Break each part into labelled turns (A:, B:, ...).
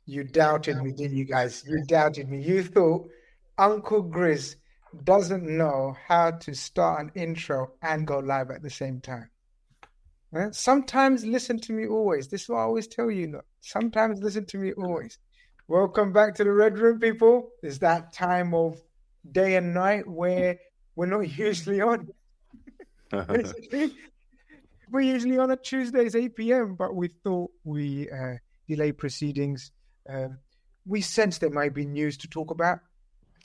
A: You doubted me, didn't you guys? You doubted me. You thought Uncle Grizz doesn't know how to start an intro and go live at the same time. Right? Sometimes listen to me always. This is what I always tell you. Look, sometimes listen to me always. Welcome back to the Red Room, people. It's that time of day and night where we're not usually on. Basically, we're usually on at Tuesdays, 8 p.m., but we thought we delay proceedings. We sensed there might be news to talk about.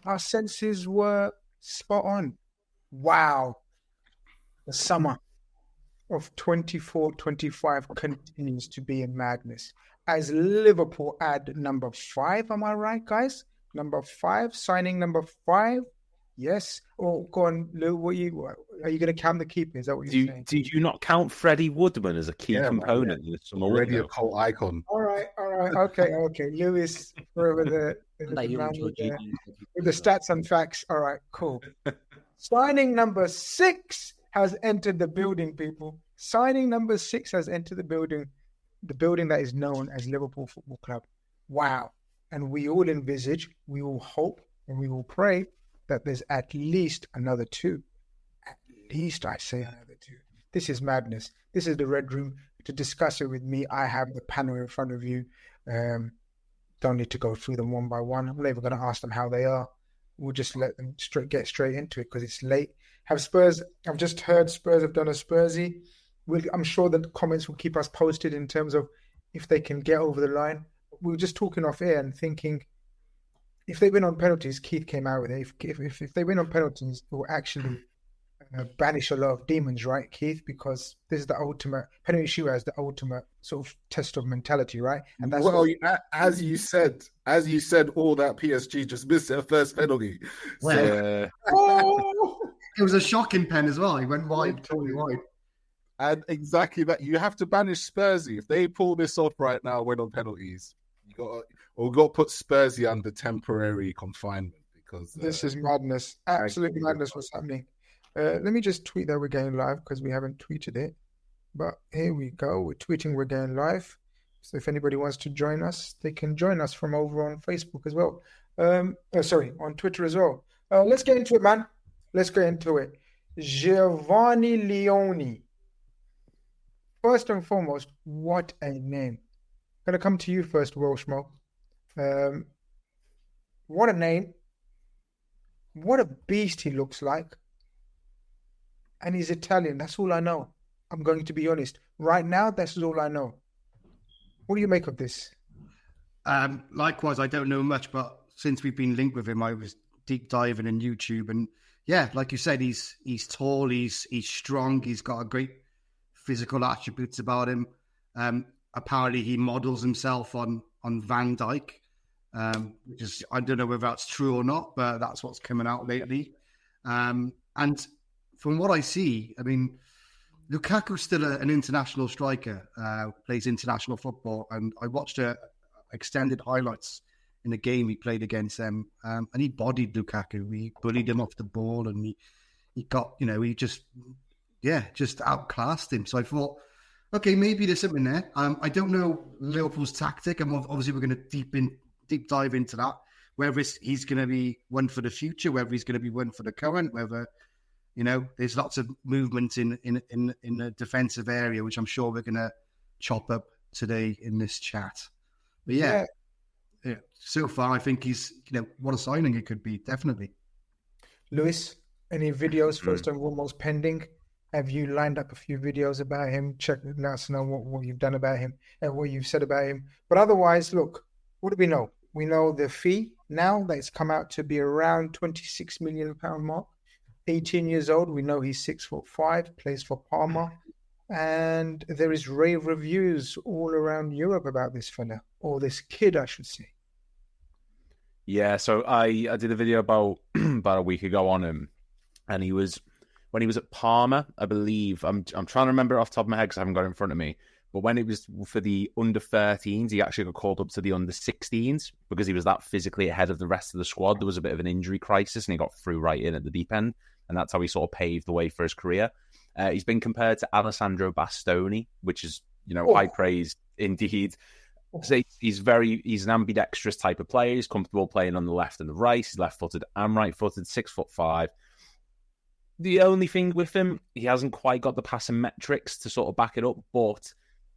A: Our senses were spot on. Wow. The summer of 24-25 continues to be in madness. As Liverpool add number 5, am I right, guys? Number 5, signing number 5. Yes. Oh, go on, Lou. Are you going to count the keepers? Is that what you're saying?
B: Did you not count Freddie Woodman as a key component in the summer?
C: Already a cult icon.
A: All right. Okay. Lewis, forever with the stats and facts. All right, cool. Signing number 6 has entered the building, people. Signing number 6 has entered the building that is known as Liverpool Football Club. Wow. And we all envisage, we all hope, and we will pray that there's at least another 2. At least, I say another 2. This is madness. This is the Red Room. To discuss it with me, I have the panel in front of you. Don't need to go through them one by one. I'm not even going to ask them how they are. We'll just let them get straight into it because it's late. Have Spurs, I've just heard Spurs have done a Spursy. I'm sure the comments will keep us posted in terms of if they can get over the line. We were just talking off air and thinking, if they win on penalties, Keith came out with it. If they win on penalties, it will actually banish a lot of demons, right, Keith? Because this is the ultimate penalty shooter, as the ultimate sort of test of mentality, right? And that's
C: as you said, all that PSG just missed their first penalty.
D: Well, it was a shocking pen as well. He went wide, totally wide.
C: And exactly that. You have to banish Spursy. If they pull this off right now, win on penalties, we've got to put Spursy under temporary confinement because
A: this is madness. Absolute madness what's happening. Let me just tweet that we're going live because we haven't tweeted it. But here we go. We're tweeting we're going live. So if anybody wants to join us, they can join us from over on Facebook as well. On Twitter as well. Let's get into it, man. Let's get into it. Giovani Leoni. First and foremost, what a name. I'm going to come to you first, Welshmo. What a name. What a beast he looks like. And he's Italian. That's all I know. I'm going to be honest. Right now, that's all I know. What do you make of this?
D: Likewise, I don't know much, but since we've been linked with him, I was deep diving in YouTube. And yeah, like you said, he's tall, he's strong, he's got a great physical attributes about him. Apparently, he models himself on Van Dijk, which is, I don't know whether that's true or not, but that's what's coming out lately. And from what I see, I mean, Lukaku's still an international striker, plays international football, and I watched extended highlights in the game he played against them, and he bodied Lukaku. He bullied him off the ball, and he got, he just outclassed him. So I thought, okay, maybe there's something there. I don't know Liverpool's tactic, and obviously we're going to deep dive into that. Whether he's going to be one for the future, whether he's going to be one for the current, whether there's lots of movement in the defensive area, which I'm sure we're going to chop up today in this chat. But yeah. So far, I think he's, what a signing it could be, definitely.
A: Lewis, any videos first and foremost pending? Have you lined up a few videos about him? Let us know what you've done about him and what you've said about him. But otherwise, look, what do we know? We know the fee now that it's come out to be around £26 million mark. 18 years old. We know he's 6'5", plays for Parma. And there is rave reviews all around Europe about this fella, or this kid, I should say.
B: Yeah, so I did a video about a week ago on him, and when he was at Parma, I believe, I'm trying to remember it off the top of my head because I haven't got it in front of me, But when it was for the under 13s, he actually got called up to the under 16s because he was that physically ahead of the rest of the squad. There was a bit of an injury crisis and he got through right in at the deep end. And that's how he sort of paved the way for his career. He's been compared to Alessandro Bastoni, which is, high praise indeed. So he's an ambidextrous type of player. He's comfortable playing on the left and the right. He's left-footed and right-footed, 6'5". The only thing with him, he hasn't quite got the passing metrics to sort of back it up, but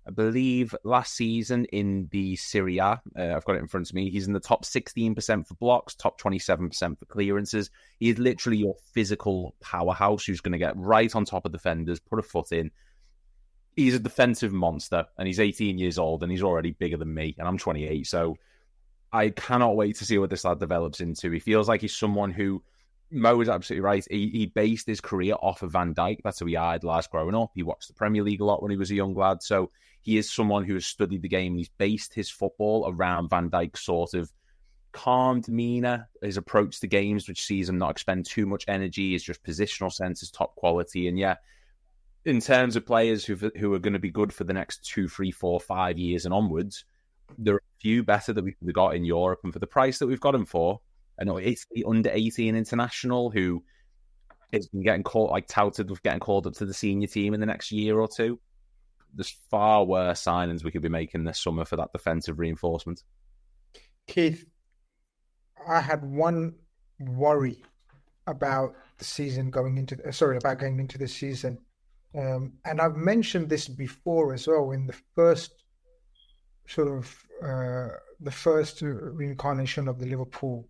B: I believe last season in the Serie A, I've got it in front of me, he's in the top 16% for blocks, top 27% for clearances. He is literally your physical powerhouse who's going to get right on top of defenders, put a foot in. He's a defensive monster, and he's 18 years old, and he's already bigger than me, and I'm 28, so I cannot wait to see what this lad develops into. He feels like he's someone who, Mo is absolutely right, he based his career off of Van Dijk. That's who he idolized growing up. He watched the Premier League a lot when he was a young lad, so he is someone who has studied the game, and he's based his football around Van Dijk's sort of calm demeanour, his approach to games, which sees him not expend too much energy, his just positional sense is top quality, and yeah, in terms of players who are going to be good for the next 2, 3, 4, 5 years and onwards, there are a few better that we've got in Europe. And for the price that we've got him for, I know it's the under 18 international who has been getting touted with getting called up to the senior team in the next year or two. There's far worse signings we could be making this summer for that defensive reinforcement.
A: Keith, I had one worry about the season going into the season. And I've mentioned this before as well in the first reincarnation of the Liverpool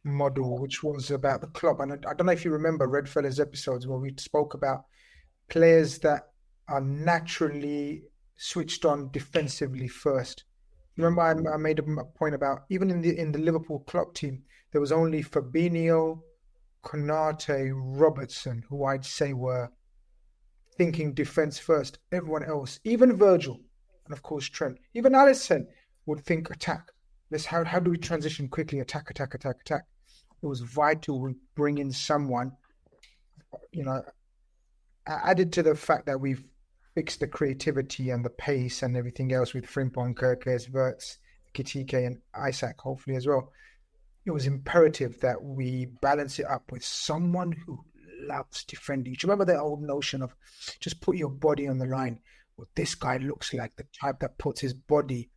A: model, which was about the club. And I don't know if you remember Red Fella's episodes where we spoke about players that are naturally switched on defensively first. Remember, I made a point about even in the Liverpool club team, there was only Fabinho, Konate, Robertson, who I'd say were thinking defense first. Everyone else, even Virgil, and of course Trent, even Alisson would think attack. How do we transition quickly? Attack. It was vital we bring in someone, added to the fact that we've fixed the creativity and the pace and everything else with Frimpong, Kerkez, Wirtz, Kitike, and Isaac, hopefully as well. It was imperative that we balance it up with someone who loves defending. Do you remember that old notion of just put your body on the line? Well, this guy looks like the type that puts his body,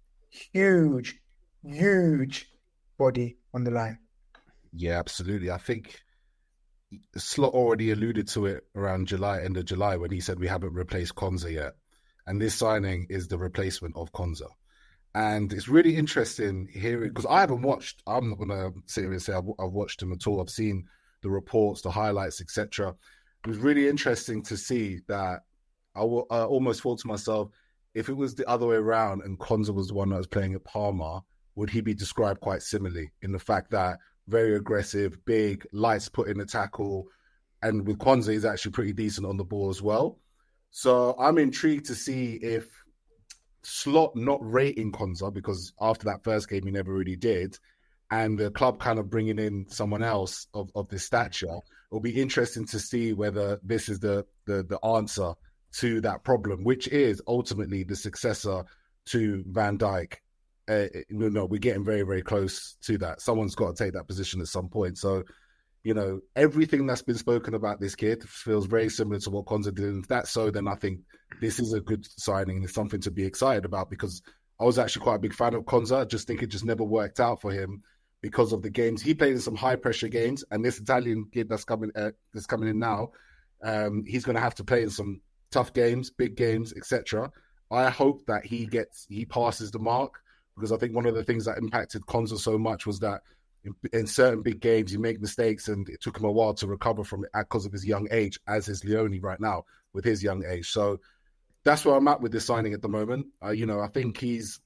A: huge body on the line.
C: Yeah, absolutely. I think Slot already alluded to it around end of July, when he said we haven't replaced Konza yet. And this signing is the replacement of Konza. And it's really interesting hearing, because I'm not going to sit here and say I've watched him at all. I've seen the reports, the highlights, etc. It was really interesting to see that. I almost thought to myself, if it was the other way around and Konza was the one that was playing at Parma, would he be described quite similarly in the fact that very aggressive, big, lights put in the tackle, and with Konza, he's actually pretty decent on the ball as well. So I'm intrigued to see if Slot not rating Konza, because after that first game he never really did, and the club kind of bringing in someone else of this stature, it'll be interesting to see whether this is the answer to that problem, which is ultimately the successor to Van Dijk. We're getting very, very close to that. Someone's got to take that position at some point. So, everything that's been spoken about this kid feels very similar to what Konza did. And if that's so, then I think this is a good signing and it's something to be excited about, because I was actually quite a big fan of Konza. I just think it just never worked out for him because of the games. He played in some high-pressure games, and this Italian kid that's coming in now, he's going to have to play in some tough games, big games, etc. I hope that he passes the mark, because I think one of the things that impacted Konza so much was that in certain big games he make mistakes, and it took him a while to recover from it because of his young age, as is Leoni right now with his young age. So that's where I'm at with this signing at the moment. I think he's,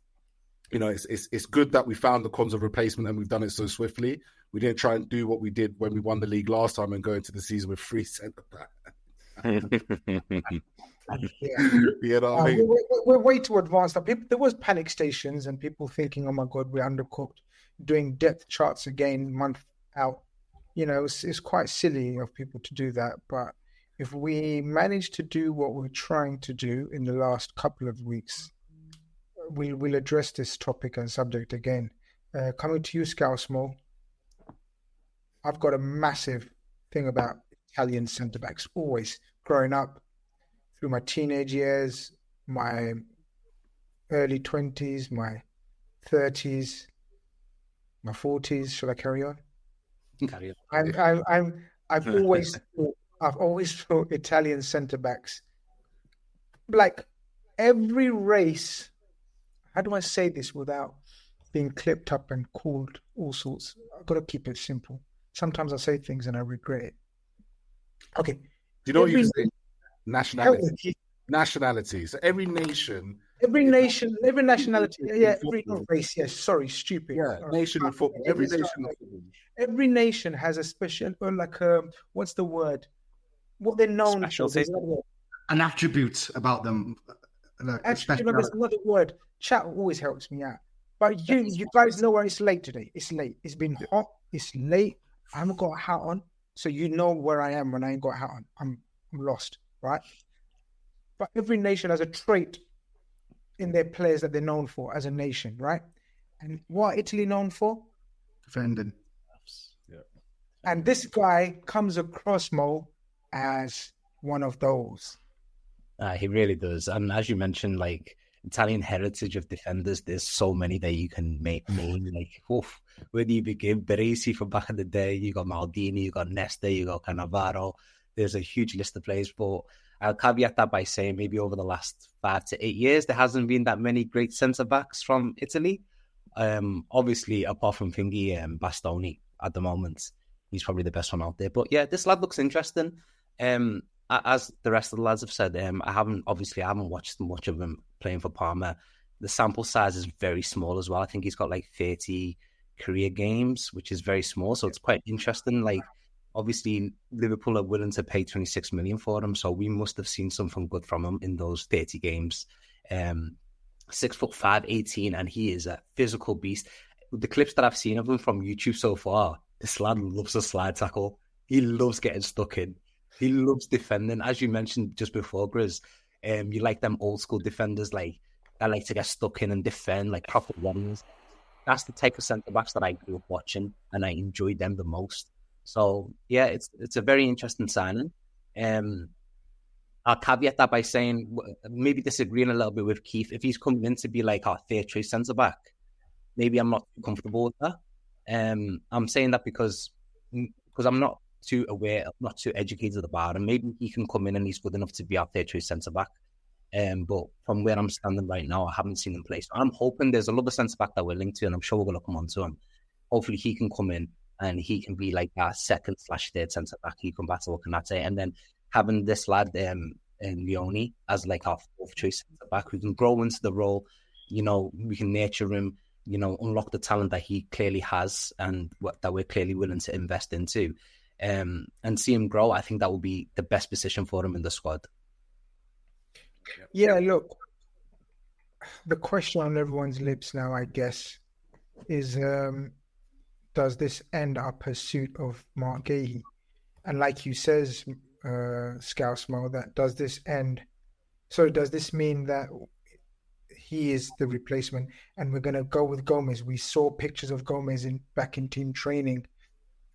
C: it's good that we found the Konza replacement and we've done it so swiftly. We didn't try and do what we did when we won the league last time and go into the season with 3 centre-backs.
A: We're way too advanced. There was panic stations and people thinking, "Oh my God, we're undercooked." Doing depth charts again, month out. It's quite silly of people to do that. But if we manage to do what we're trying to do in the last couple of weeks, we'll address this topic and subject again. Coming to you, Scousemo, I've got a massive thing about Italian centre-backs. Always growing up, through my teenage years, my early 20s, my 30s, my 40s. Should I carry on?
E: Carry on.
A: I've always thought Italian centre-backs, like every race. How do I say this without being clipped up and called all sorts? I've got to keep it simple. Sometimes I say things and I regret it. Okay.
C: Do you know what you say? Nationalities. Every nation.
A: Every nationality. Yeah, every race. Yes, sorry, stupid.
C: Yeah, nation in football. Every nation in football.
A: Every nation has a special, or like, what's the word? What they're known for.
D: An attribute about them.
A: There's another word. Chat always helps me out. But you guys know where it's late today. It's late. It's been hot. It's late. I haven't got a hat on. So you know where I am when I ain't got a hat on. I'm lost, right? But every nation has a trait in their players that they're known for as a nation, right? And what are Italy known for?
D: Defending.
C: Yeah.
A: And this guy comes across, Mo, as one of those.
E: He really does. And as you mentioned, like, Italian heritage of defenders, there's so many that you can name. Like, where do you begin? Baresi from back in the day, you got Maldini, you got Nesta, you got Cannavaro. There's a huge list of players, but I'll caveat that by saying maybe over the last 5 to 8 years, there hasn't been that many great centre-backs from Italy. Obviously, apart from Thingy and Bastoni at the moment, he's probably the best one out there. But yeah, this lad looks interesting. As the rest of the lads have said, I haven't watched much of him playing for Parma. The sample size is very small as well. I think he's got like 30 career games, which is very small. So it's quite interesting. Like, obviously, Liverpool are willing to pay 26 million for him. So we must have seen something good from him in those 30 games. 6'5", 18, and he is a physical beast. The clips that I've seen of him from YouTube so far, this lad loves a slide tackle. He loves getting stuck in. He loves defending. As you mentioned just before, Grizz, you like them old school defenders, like, that like to get stuck in and defend, like proper ones. That's the type of centre-backs that I grew up watching, and I enjoyed them the most. So, yeah, it's a very interesting signing. I'll caveat that by saying, maybe disagreeing a little bit with Keith. If he's coming in to be like our third choice centre-back, maybe I'm not too comfortable with that. I'm saying that because I'm not too aware, not too educated about him. Maybe he can come in and he's good enough to be our third choice centre-back. But from where I'm standing right now, I haven't seen him play. So I'm hoping there's another centre-back that we're linked to, and I'm sure we're going to come on to him. Hopefully he can come in and he can be like our second/third centre-back. He can battle Konate, and then having this lad Leoni as like our fourth choice centre-back, who can grow into the role. You know, we can nurture him, you know, unlock the talent that he clearly has and that we're clearly willing to invest into. And see him grow. I think that will be the best position for him in the squad.
A: Yeah, look, the question on everyone's lips now, I guess, is does this end our pursuit of Marc Guehi? And like you says, Scousemo, that does this mean that he is the replacement and we're going to go with Gomez? We saw pictures of Gomez back in team training.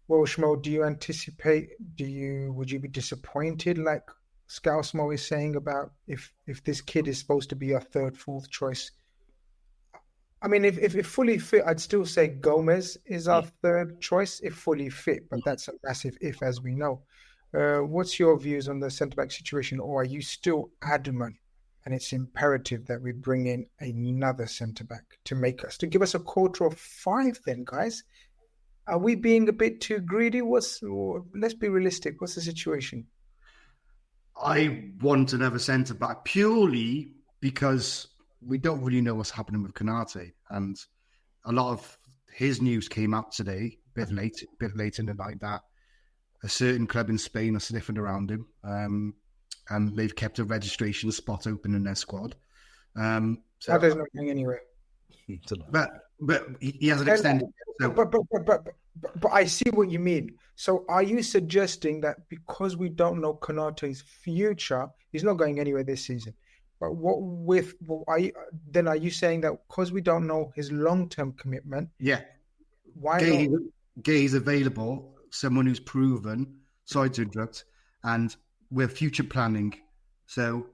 A: Well, Shmo, do you anticipate, would you be disappointed, like Scousemo is saying, about if this kid is supposed to be a third, fourth choice? I mean, if fully fit, I'd still say Gomez is our third choice if fully fit, but that's a massive if, as we know. What's your views on the centre-back situation, or are you still adamant and it's imperative that we bring in another centre-back to give us a quarter of 5 then, guys? Are we being a bit too greedy? Let's be realistic. What's the situation?
D: I want another centre-back purely because we don't really know what's happening with Konate. And a lot of his news came out today, a bit late in the night, that a certain club in Spain are sniffing around him. And they've kept a registration spot open in their squad. So
A: there's not going anywhere.
D: But he hasn't extended. So.
A: But I see what you mean. So are you suggesting that because we don't know Konate's future, he's not going anywhere this season, But are you saying that because we don't know his long-term commitment?
D: Yeah.
A: Why not?
D: Guehi's available, someone who's proven, sorry to interrupt, and we're future planning. So,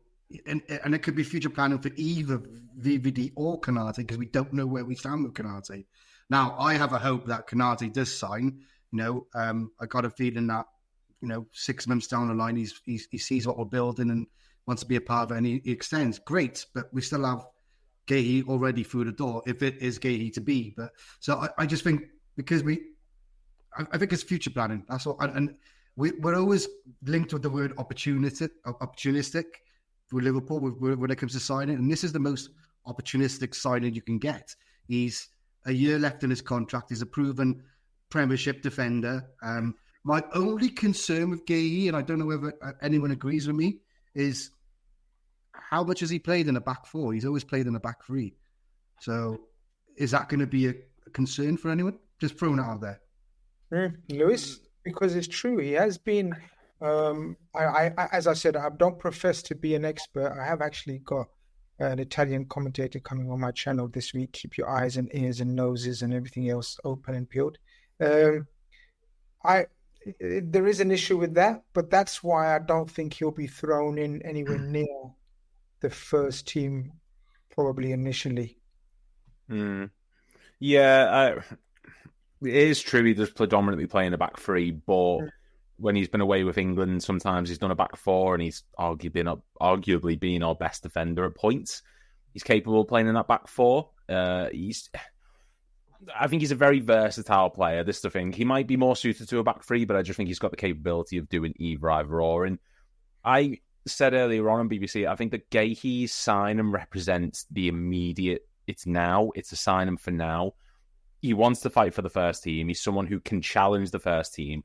D: and it could be future planning for either VVD or Konate, because we don't know where we stand with Konate. Now, I have a hope that Konate does sign. I got a feeling that 6 months down the line, he sees what we're building and wants to be a part of it, and he extends. Great, but we still have Guehi already through the door, if it is Guehi to be. But so I just think, because I think it's future planning. That's all, and we're always linked with the word opportunistic for Liverpool when it comes to signing, and this is the most opportunistic signing you can get. He's a year left in his contract. He's a proven Premiership defender. My only concern with Guehi, and I don't know whether anyone agrees with me, is how much has he played in a back four? He's always played in a back three. So is that going to be a concern for anyone? Just throwing it out there.
A: Lewis, because it's true. He has been, as I said, I don't profess to be an expert. I have actually got an Italian commentator coming on my channel this week. Keep your eyes and ears and noses and everything else open and peeled. There is an issue with that, but that's why I don't think he'll be thrown in anywhere near the first team, probably initially.
B: Yeah, it is true he does predominantly play in a back three, but when he's been away with England, sometimes he's done a back four, and he's arguably been our best defender at points. He's capable of playing in that back four. I think he's a very versatile player. This is the thing. He might be more suited to a back three, but I just think he's got the capability of doing either or. And I said earlier on BBC, I think that Guehi's signing represents the immediate. It's now. It's a signing for now. He wants to fight for the first team. He's someone who can challenge the first team,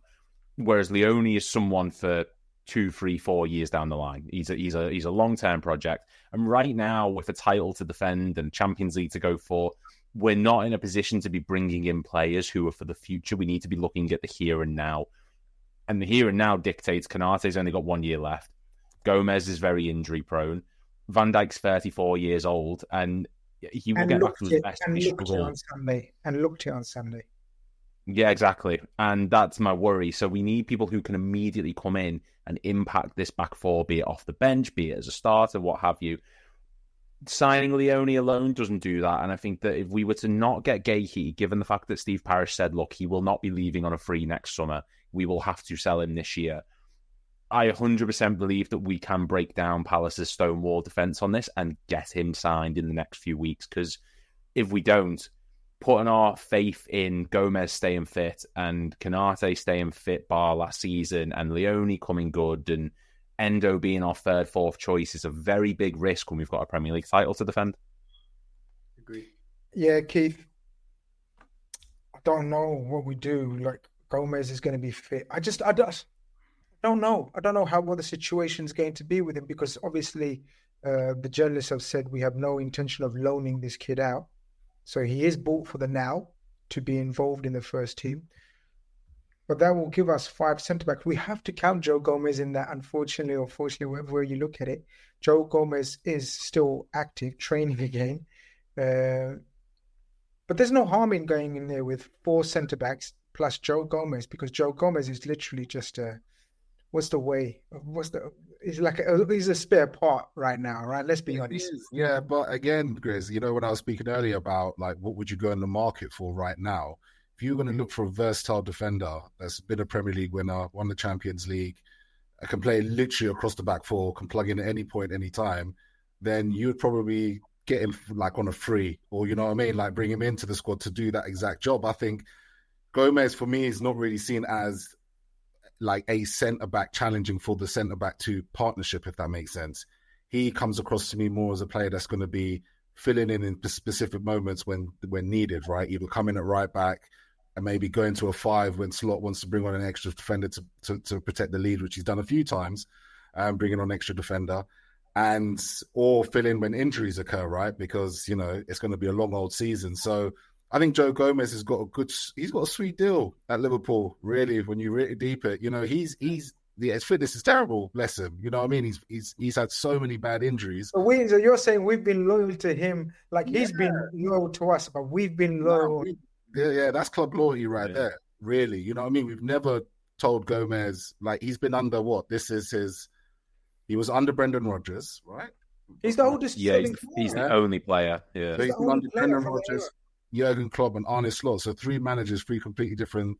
B: whereas Leoni is someone for 2, 3, 4 years down the line. He's a long-term project. And right now, with a title to defend and Champions League to go for, we're not in a position to be bringing in players who are for the future. We need to be looking at the here and now. And the here and now dictates Konate's only got 1 year left. Gomez is very injury prone. Van Dijk's 34 years old, and he will get back to his best.
A: And looked here on Sunday.
B: Yeah, exactly. And that's my worry. So we need people who can immediately come in and impact this back four, be it off the bench, be it as a starter, what have you. Signing Leoni alone doesn't do that. And I think that if we were to not get Guehi, given the fact that Steve Parish said, look, he will not be leaving on a free next summer, we will have to sell him this year. I 100% believe that we can break down Palace's stonewall defence on this and get him signed in the next few weeks. Because if we don't, putting our faith in Gomez staying fit and Konate staying fit bar last season and Leoni coming good and Endo being our third, fourth choice is a very big risk when we've got a Premier League title to defend.
D: Agree.
A: Yeah, Keith. I don't know what we do. Like, Gomez is going to be fit. I don't know. I don't know what the situation is going to be with him, because obviously the journalists have said we have no intention of loaning this kid out. So he is bought for the now to be involved in the first team. But that will give us 5 centre-backs. We have to count Joe Gomez in that, unfortunately or fortunately, wherever you look at it. Joe Gomez is still active, training again. But there's no harm in going in there with 4 centre-backs plus Joe Gomez, because Joe Gomez is literally just he's a spare part right now, right? Let's be honest.
C: Yeah, but again, Grizz, when I was speaking earlier about like what would you go in the market for right now? If you're going to look for a versatile defender that's been a Premier League winner, won the Champions League, can play literally across the back four, can plug in at any point, any time, then you would probably get him like on a free, or you know what I mean, like bring him into the squad to do that exact job. I think Gomez for me is not really seen as like a centre-back challenging for the centre-back to partnership, if that makes sense. He comes across to me more as a player that's going to be filling in specific moments when needed, right? Either come in at right back and maybe go into a 5 when Slot wants to bring on an extra defender to protect the lead, which he's done a few times, bringing on extra defender, or fill in when injuries occur, right? Because, it's going to be a long old season. So I think Joe Gomez he's got a sweet deal at Liverpool, really, when you really deep it. He's his fitness is terrible. Bless him. You know what I mean? He's had so many bad injuries.
A: So you're saying we've been loyal to him, like he's been loyal to us, but we've been loyal.
C: Yeah, that's club loyalty right there. Really, you know what I mean? We've never told Gomez, like, he's been under what? He was under Brendan Rodgers, right?
A: He's the oldest.
B: Yeah, he's the only player. Yeah,
C: so he's been under Brendan Rodgers, Jurgen Klopp, and Arne Slot. So 3 managers, 3 completely different,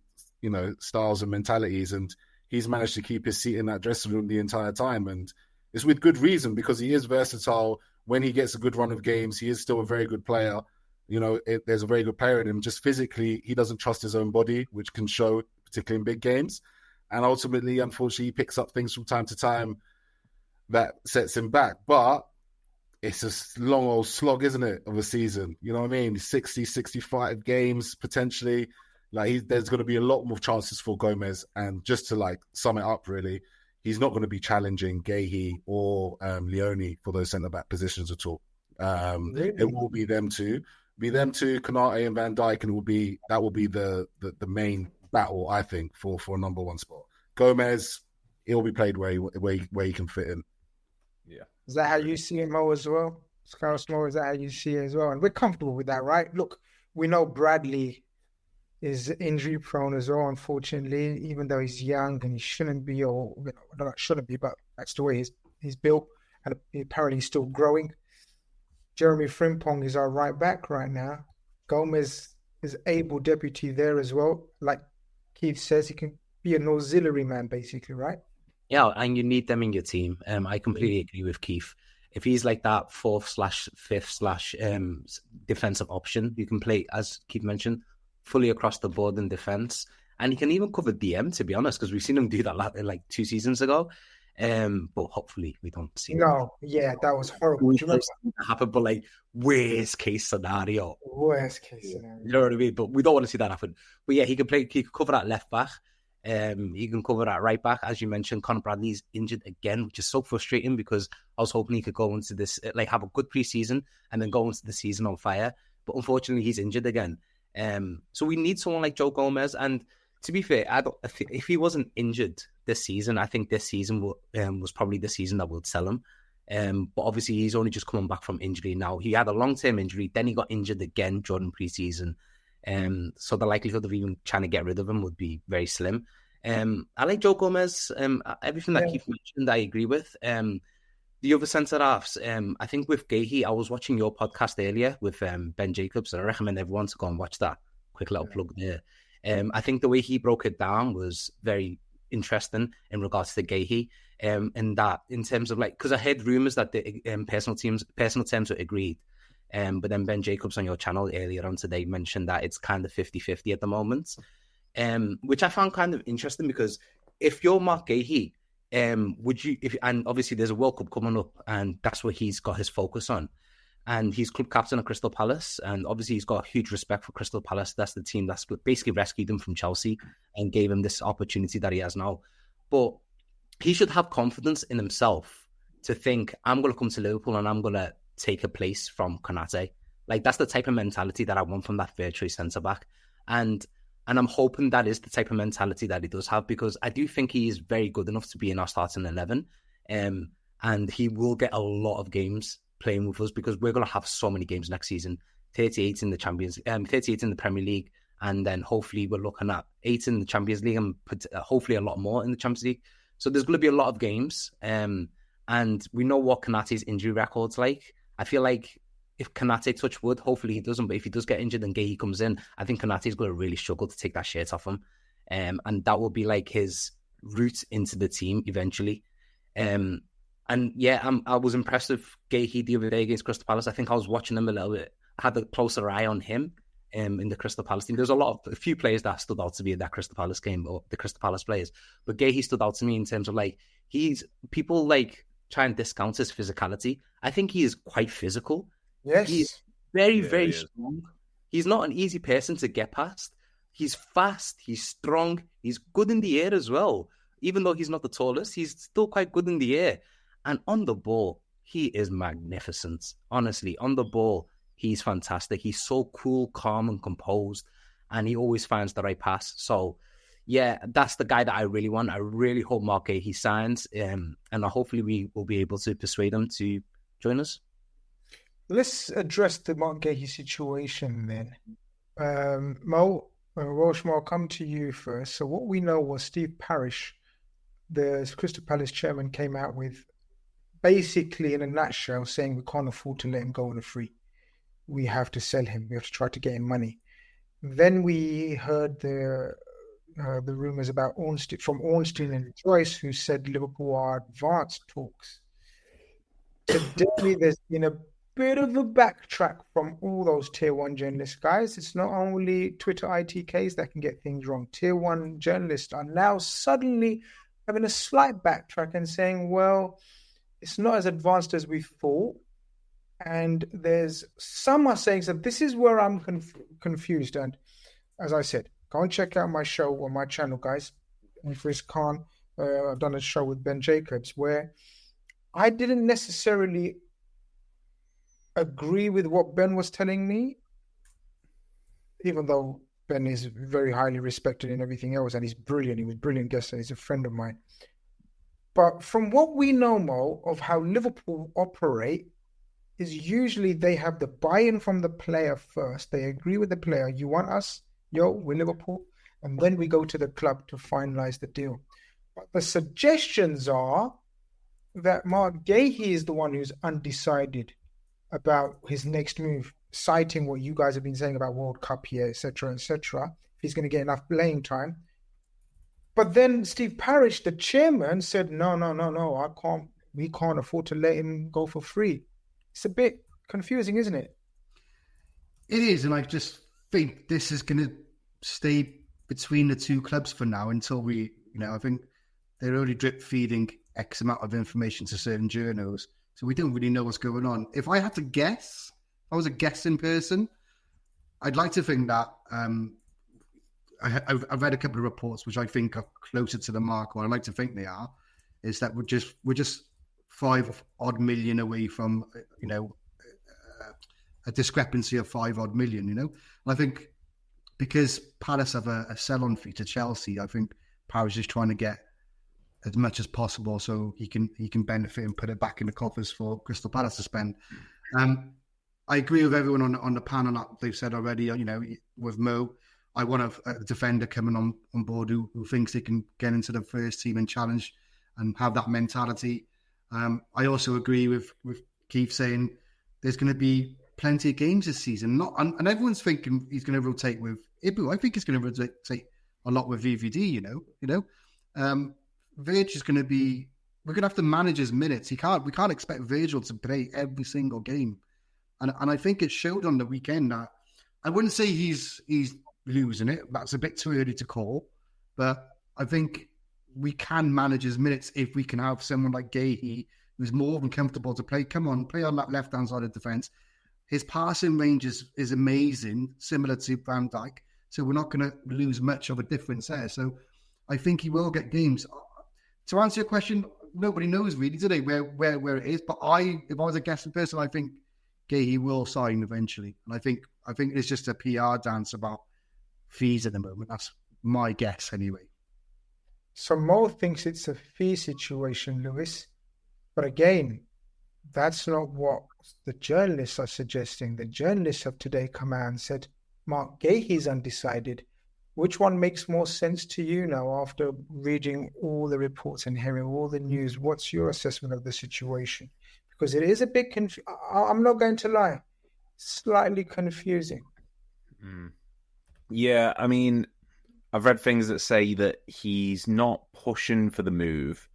C: styles and mentalities, and he's managed to keep his seat in that dressing room the entire time, and it's with good reason, because he is versatile. When he gets a good run of games, he is still a very good player. There's a very good player in him. Just physically, he doesn't trust his own body, which can show, particularly in big games. And ultimately, unfortunately, he picks up things from time to time that sets him back. But it's a long old slog, isn't it, of a season? You know what I mean? 60, 65 games, potentially. There's going to be a lot more chances for Gomez. And just to, sum it up, really, he's not going to be challenging Guehi or Leoni for those centre-back positions at all. Really? It will be them two. Konate and Van Dijk, and that will be the main battle, I think, for a number 1 spot. Gomez, he'll be played where he can fit in.
B: Yeah.
A: Is that how you see it, Mo, as well? Scarlett Mo, is that how you see it as well? And we're comfortable with that, right? Look, we know Bradley is injury prone as well, unfortunately, even though he's young and he shouldn't be, not shouldn't be, but that's the way he's built, and apparently he's still growing. Jeremy Frimpong is our right back right now. Gomez is able deputy there as well. Like Keith says, he can be an auxiliary man, basically, right?
E: Yeah, and you need them in your team. I completely agree with Keith. If he's like that 4th/5th/ defensive option, you can play, as Keith mentioned, fully across the board in defense. And he can even cover DM, to be honest, because we've seen him do that like 2 seasons ago. But hopefully we don't see
A: that. That was horrible. Do you remember
E: that happen? But worst case scenario.
A: You
E: know what I mean? But we don't want to see that happen. But yeah, he could cover that left back. He can cover that right back. As you mentioned, Conor Bradley's injured again, which is so frustrating, because I was hoping he could go into this, have a good preseason and then go into the season on fire. But unfortunately, he's injured again. So we need someone like Joe Gomez. And to be fair, if he wasn't injured this season, I think this season was probably the season that would sell him. But obviously, he's only just coming back from injury now. He had a long-term injury, then he got injured again during preseason. So the likelihood of even trying to get rid of him would be very slim. I like Joe Gomez. Everything that Keith mentioned, I agree with. The other centre-halves, I think with Guehi, I was watching your podcast earlier with Ben Jacobs, and I recommend everyone to go and watch that. Quick little plug there. I think the way he broke it down was very interesting in regards to Guehi, in terms of because I heard rumours that the personal terms were agreed. But then Ben Jacobs on your channel earlier on today mentioned that it's kind of 50-50 at the moment, which I found kind of interesting, because if you're Marc Guehi, would you, and obviously there's a World Cup coming up, and that's what he's got his focus on, and he's club captain of Crystal Palace, and obviously he's got huge respect for Crystal Palace. That's the team that's basically rescued him from Chelsea and gave him this opportunity that he has now. But he should have confidence in himself to think, I'm going to come to Liverpool and I'm going to take a place from Konate. That's the type of mentality that I want from that third choice centre back, and I'm hoping that is the type of mentality that he does have, because I do think he is very good enough to be in our starting 11, and he will get a lot of games playing with us, because we're going to have so many games next season. 38 in the 38 in the Premier League, and then hopefully we're looking at 8 in the Champions League, and hopefully a lot more in the Champions League. So there's going to be a lot of games, and we know what Konate's injury record's like. I feel like if Konate, touch wood, hopefully he doesn't, but if he does get injured and Guehi comes in, I think Konate's going to really struggle to take that shirt off him. And that will be his route into the team eventually. And yeah, I was impressed with Guehi the other day against Crystal Palace. I think I was watching him a little bit, had a closer eye on him in the Crystal Palace team. There's a few players that stood out to me in that Crystal Palace game, or the Crystal Palace players. But Guehi stood out to me in terms of people try and discount his physicality. I think he is quite physical.
A: Yes.
E: He's very strong. He's not an easy person to get past. He's fast, he's strong, he's good in the air as well. Even though he's not the tallest, he's still quite good in the air. And on the ball, he is magnificent. Honestly, on the ball, he's fantastic. He's so cool, calm and composed, and he always finds the right pass. So, yeah, that's the guy that I really want. I really hope Marc Guehi signs, and hopefully we will be able to persuade him to join us.
A: Let's address the Marc Guehi situation then. Mo, Welshman, I'll come to you first. So what we know was Steve Parish, the Crystal Palace chairman, came out with basically in a nutshell saying we can't afford to let him go on a free. We have to sell him. We have to try to get him money. Then we heard the rumours about Ornstein and Joyce, who said Liverpool are advanced talks. Today, there's been a bit of a backtrack from all those tier one journalists, guys. It's not only Twitter ITKs that can get things wrong. Tier one journalists are now suddenly having a slight backtrack and saying, well, it's not as advanced as we thought. And there's some are saying, so this is where I'm confused. And as I said, go and check out my show on my channel, guys. Grizz Khan. I've done a show with Ben Jacobs where I didn't necessarily agree with what Ben was telling me, even though Ben is very highly respected and everything else, and he's brilliant. He was a brilliant guest, and he's a friend of mine. But from what we know, Mo, of how Liverpool operate, is usually they have the buy-in from the player first. They agree with the player. You want us? Yo, we're Liverpool. And then we go to the club to finalize the deal. But the suggestions are that Marc Guehi is the one who's undecided about his next move, citing what you guys have been saying about World Cup here, etc., etc. If he's going to get enough playing time. But then Steve Parish, the chairman, said, no, we can't afford to let him go for free. It's a bit confusing, isn't it?
D: It is, and I just think this is going to stay between the two clubs for now until we, I think they're only drip feeding X amount of information to certain journals. So we don't really know what's going on. If I had to guess, if I was a guessing person, I'd like to think that I've read a couple of reports which I think are closer to the mark, or I'd like to think they are, is that we're just 5 odd million away from, a discrepancy of 5 odd million, And I think because Palace have a sell-on fee to Chelsea, I think Paris is trying to get as much as possible so he can benefit and put it back in the coffers for Crystal Palace to spend. I agree with everyone on the panel that they've said already. With Mo, I want a defender coming on board who thinks they can get into the first team and challenge and have that mentality. I also agree with Keith saying there's going to be plenty of games this season. And everyone's thinking he's going to rotate with Ibu. I think he's going to rotate a lot with VVD. Virg is going to be. We're going to have to manage his minutes. We can't expect Virgil to play every single game, and I think it showed on the weekend that I wouldn't say he's losing it. That's a bit too early to call, but I think we can manage his minutes if we can have someone like Guehi who's more than comfortable to play. Come on, play on that left-hand side of defence. His passing range is amazing, similar to Van Dijk, so we're not going to lose much of a difference there. So I think he will get games. To answer your question, nobody knows really today where it is. But if I was a guessing person, I think Guehi will sign eventually. And I think it's just a PR dance about fees at the moment. That's my guess anyway.
A: So Mo thinks it's a fee situation, Lewis. But again, that's not what the journalists are suggesting. The journalists have today come out and said, Marc Guehi's undecided. Which one makes more sense to you now after reading all the reports and hearing all the news? What's your assessment of the situation? Because it is a bit I'm not going to lie, slightly confusing.
B: Yeah, I mean, I've read things that say that he's not pushing for the move.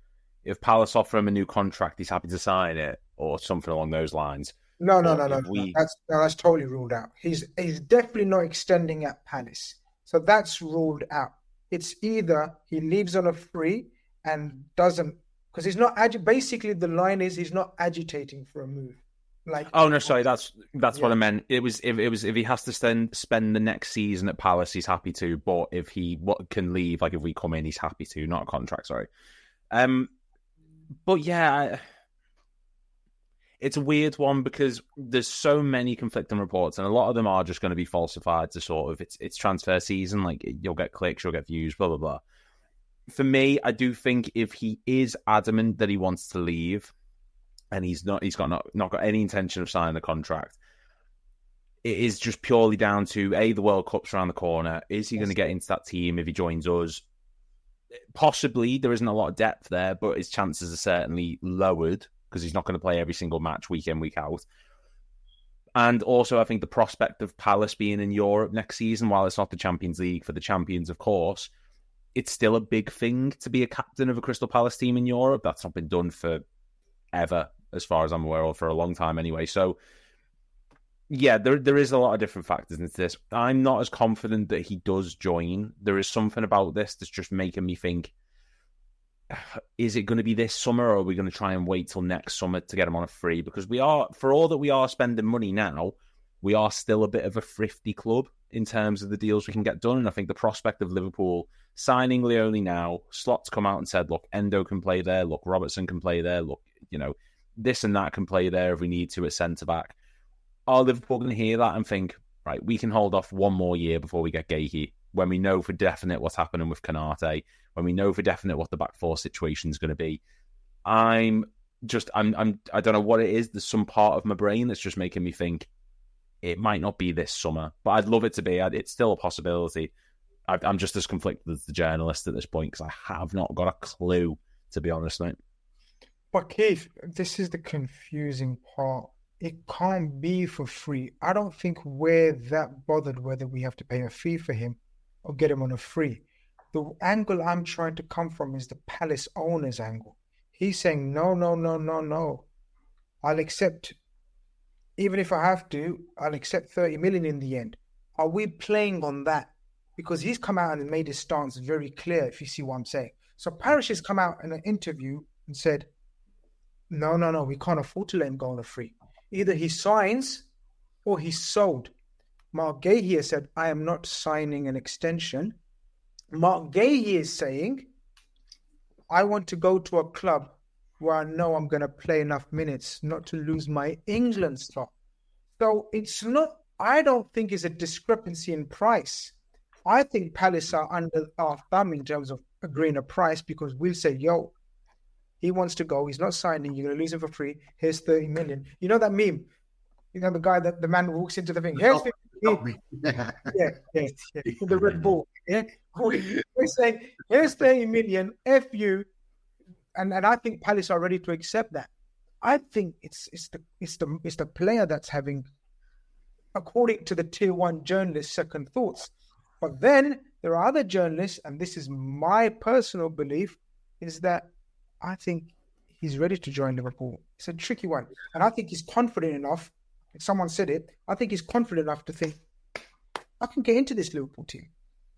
B: If Palace offer him a new contract, he's happy to sign it or something along those lines.
A: No. That's totally ruled out. He's definitely not extending at Palace. So that's ruled out. It's either he leaves on a free and doesn't, because he's not basically the line is he's not agitating for a move. That's what I meant. It was if he has to spend the next season at Palace, he's happy to. But if he can leave, like if we come in, he's happy to. Not a contract, sorry. But yeah,
B: it's a weird one because there's so many conflicting reports, and a lot of them are just going to be falsified to sort of it's transfer season. Like, you'll get clicks, you'll get views, blah blah blah. For me, I do think if he is adamant that he wants to leave, and he's not got any intention of signing the contract, it is just purely down to the World Cup's around the corner. Is he going to get into that team if he joins us? Possibly. There isn't a lot of depth there, but his chances are certainly lowered because he's not going to play every single match week in, week out. And also, I think the prospect of Palace being in Europe next season, while it's not the Champions League for the champions, of course, it's still a big thing to be a captain of a Crystal Palace team in Europe. That's not been done for ever, as far as I'm aware, or for a long time anyway. So, yeah, there is a lot of different factors into this. I'm not as confident that he does join. There is something about this that's just making me think, is it going to be this summer, or are we going to try and wait till next summer to get him on a free? Because we are, for all that we are spending money now, we are still a bit of a thrifty club in terms of the deals we can get done. And I think the prospect of Liverpool signing Leoni now, Slot's come out and said, look, Endo can play there, look, Robertson can play there, look, this and that can play there if we need to at centre-back. Are Liverpool going to hear that and think, right, we can hold off one more year before we get Guehi, when we know for definite what's happening with Canate, when we know for definite what the back four situation is going to be? I don't know what it is. There's some part of my brain that's just making me think it might not be this summer, but I'd love it to be. It's still a possibility. I'm just as conflicted as the journalist at this point because I have not got a clue, to be honest, mate.
A: But Keith, this is the confusing part. It can't be for free. I don't think we're that bothered whether we have to pay a fee for him or get him on a free. The angle I'm trying to come from is the Palace owner's angle. He's saying, no. I'll accept, even if I have to, I'll accept 30 million in the end. Are we playing on that? Because he's come out and made his stance very clear, if you see what I'm saying. So Parish has come out in an interview and said, no, we can't afford to let him go on a free. Either he signs or he's sold. Marc Guehi has said, I am not signing an extension. Marc Guehi is saying, I want to go to a club where I know I'm going to play enough minutes not to lose my England spot. So it's not, I don't think it's a discrepancy in price. I think Palace are under our thumb in terms of agreeing a price, because we'll say, he wants to go. He's not signing. You're going to lose him for free. Here's 30 million. You know that meme? You know the guy that the man walks into the thing. Here's 50 million. Yeah. The Red Bull. Yeah. We're saying, here's 30 million. F you. And I think Palace are ready to accept that. I think it's the player that's having, according to the tier one journalists, second thoughts. But then there are other journalists, and this is my personal belief, is that I think he's ready to join Liverpool. It's a tricky one. And I think he's confident enough, if someone said it, I think he's confident enough to think, I can get into this Liverpool team.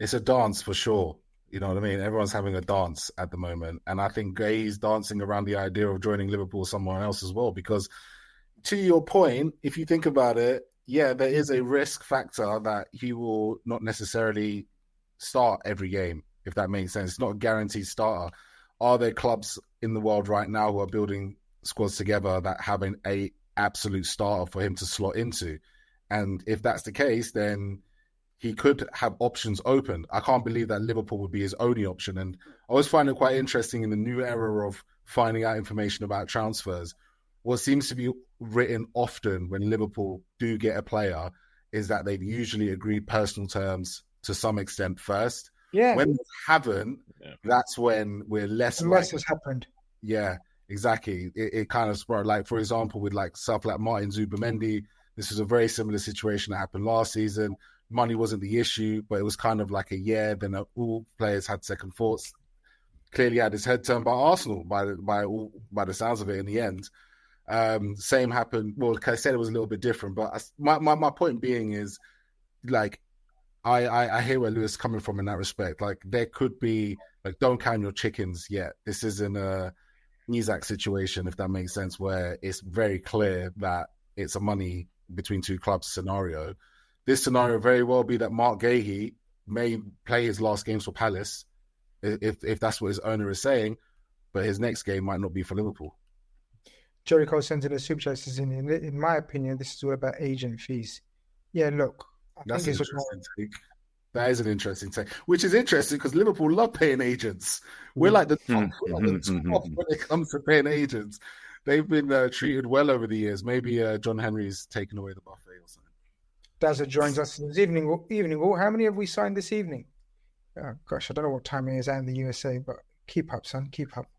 C: It's a dance for sure. You know what I mean? Everyone's having a dance at the moment. And I think Guehi's dancing around the idea of joining Liverpool somewhere else as well. Because to your point, if you think about it, yeah, there is a risk factor that he will not necessarily start every game, if that makes sense. It's not a guaranteed starter. Are there clubs in the world right now who are building squads together that have an absolute starter for him to slot into? And if that's the case, then he could have options open. I can't believe that Liverpool would be his only option. And I always find it quite interesting in the new era of finding out information about transfers. What seems to be written often when Liverpool do get a player is that they've usually agreed personal terms to some extent first.
A: Yeah.
C: When they haven't, that's when we're less likely.
A: Has happened.
C: Yeah, exactly. It kind of spurred, like, for example, with like stuff like Martin Zubimendi, this was a very similar situation that happened last season. Money wasn't the issue, but it was kind of like then all players had second thoughts. Clearly had his head turned by Arsenal by the sounds of it in the end. Same happened. Well, like I said, it was a little bit different, but my point being is, like, I hear where Lewis is coming from in that respect. Like, there could be, like, don't count your chickens yet. This isn't a Isak situation, if that makes sense, where it's very clear that it's a money between two clubs scenario. This scenario very well be that Marc Guehi may play his last games for Palace, if that's what his owner is saying, but his next game might not be for Liverpool.
A: Joey Cole sends in a super chat, says, in my opinion, this is all about agent fees. Yeah, look,
C: That's an interesting take. That is an interesting take, which is interesting because Liverpool love paying agents. We're like the top when it comes to paying agents. They've been treated well over the years. Maybe John Henry's taken away the buffet or something.
A: Dazza joins us this evening. Oh, how many have we signed this evening? Oh, gosh, I don't know what time it is out in the USA, but keep up, son. Keep up.